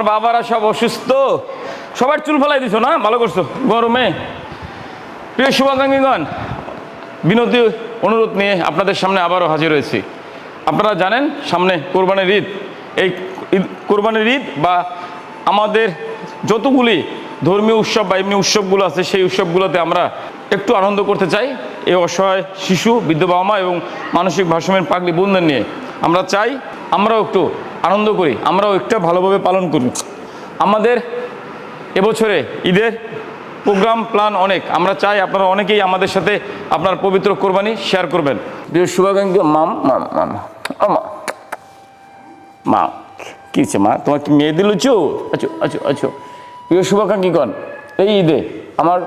বাবারা সব অসুস্থ, সবার চুল ফেলাই দিছো না, ভালো করছো গরমে। প্রিয় শুভাকাঙ্ক্ষীগণ, বিনতি অনুরোধ নিয়ে আপনাদের সামনে আবারও হাজির হয়েছি। আপনারা জানেন সামনে কোরবানির ঈদ। এই কোরবানির ঈদ বা আমাদের যতগুলি ধর্মীয় উৎসব বা এমনি উৎসবগুলো আছে, সেই উৎসবগুলোতে আমরা একটু আনন্দ করতে চাই এই অসহায় শিশু, বৃদ্ধ বাবা মা এবং মানসিক ভারসাম্যের পাগলি বোনদের নিয়ে। আমরা চাই আমরাও একটু আনন্দ করি, আমরাও একটু ভালোভাবে পালন করি। আমাদের এবছরে ঈদের প্রোগ্রাম প্ল্যান অনেক। আমরা চাই আপনারা অনেকেই আমাদের সাথে আপনার পবিত্র কোরবানি শেয়ার করবেন। প্রিয় শুভাকাঙ্ক্ষী মাম মাম মাম মা মা কী হচ্ছে মা, তোমার কি মেয়ে দিলুচু? আচ্ছা আচ্ছা আচ্ছা। প্রিয় শুভাকাঙ্ক্ষীগণ, এই ঈদে আমার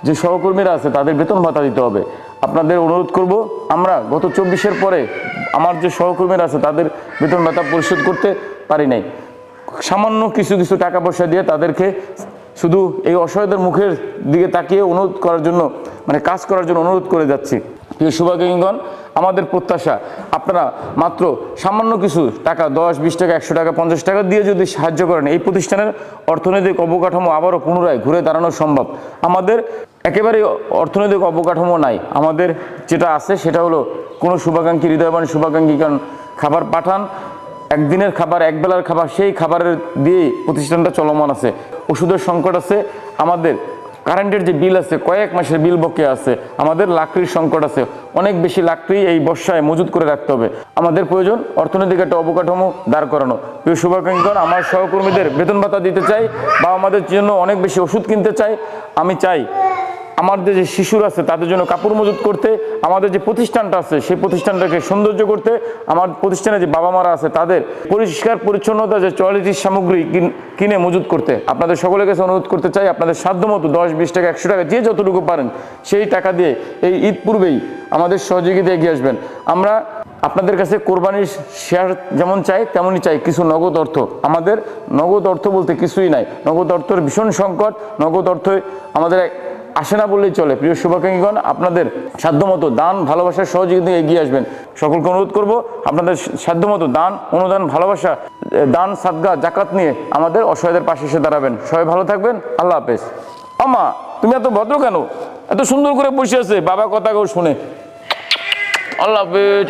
যে সহকর্মীরা আছে তাদের বেতন ভাতা দিতে হবে। আপনাদের অনুরোধ করব, আমরা গত 24-এর পরে আমার যে সহকর্মীরা আছে তাদের বেতন ভাতা পরিশোধ করতে পারি নাই। সামান্য কিছু কিছু টাকা পয়সা দিয়ে তাদেরকে শুধু এই অসহায়দের মুখের দিকে তাকিয়ে অনুরোধ করার জন্য, মানে কাজ করার জন্য অনুরোধ করে যাচ্ছি। প্রিয় শুভাকাঙ্ক্ষীগণ, আমাদের প্রত্যাশা আপনারা মাত্র সামান্য কিছু টাকা, 10, 20 টাকা, 100 টাকা, 50 টাকা দিয়ে যদি সাহায্য করেন, এই প্রতিষ্ঠানের অর্থনৈতিক অবকাঠামো আবারও পুনরায় ঘুরে দাঁড়ানো সম্ভব। আমাদের একেবারেই অর্থনৈতিক অবকাঠামো নাই। আমাদের যেটা আছে সেটা হলো কোনো শুভাকাঙ্ক্ষী, হৃদয়বান শুভাকাঙ্ক্ষীগণ খাবার পাঠান, একদিনের খাবার, একবেলার খাবার, সেই খাবারের দিয়েই প্রতিষ্ঠানটা চলমান আছে। ওষুধের সংকট আছে, আমাদের কারেন্টের যে বিল আছে, কয়েক মাসের বিল বকেয়া আছে, আমাদের লাকড়ির সংকট আছে, অনেক বেশি লাকড়ি এই বর্ষায় মজুত করে রাখতে হবে। আমাদের প্রয়োজন অর্থনৈতিক একটা অবকাঠামো দাঁড় করানো। প্রিয় শুভাকাঙ্ক্ষীগণ, আমার সহকর্মীদের বেতন ভাতা দিতে চাই বা আমাদের জন্য অনেক বেশি ওষুধ কিনতে চাই। আমি চাই আমাদের যে শিশুরা আছে তাদের জন্য কাপড় মজুত করতে, আমাদের যে প্রতিষ্ঠানটা আছে সেই প্রতিষ্ঠানটাকে সৌন্দর্য করতে, আমার প্রতিষ্ঠানে যে বাবা মারা আছে তাদের পরিষ্কার পরিচ্ছন্নতা যে টয়লেটের সামগ্রী কিনে মজুত করতে। আপনাদের সকলের কাছে অনুরোধ করতে চাই, আপনাদের সাধ্যমতো 10, 20 টাকা, 100 টাকা যে যতটুকু পারেন সেই টাকা দিয়ে এই ঈদ পূর্বেই আমাদের সহযোগিতা এগিয়ে আসবেন। আমরা আপনাদের কাছে কোরবানির শেয়ার যেমন চাই তেমনই চাই কিছু নগদ অর্থ। আমাদের নগদ অর্থ বলতে কিছুই নাই, নগদ অর্থের ভীষণ সংকট, নগদ অর্থ আমাদের আসে না বললেই চলে। প্রিয় শুভাকাঙ্ক্ষীগণ, আপনাদের সাধ্যমতো দান, ভালোবাসার সহযোগিতা এগিয়ে আসবেন। সকলকে অনুরোধ করব, আপনাদের সাধ্যমতো দান, অনুদান, ভালোবাসা, দান, সাদগা, জাকাত নিয়ে আমাদের অসহায়দের পাশে এসে দাঁড়াবেন। সবাই ভালো থাকবেন। আল্লাহ হাফেজ। আমা, তুমি এত ভদ্র কেন? এত সুন্দর করে বসে আছে, বাবা কথা কেউ শুনে। আল্লাহ হাফেজ।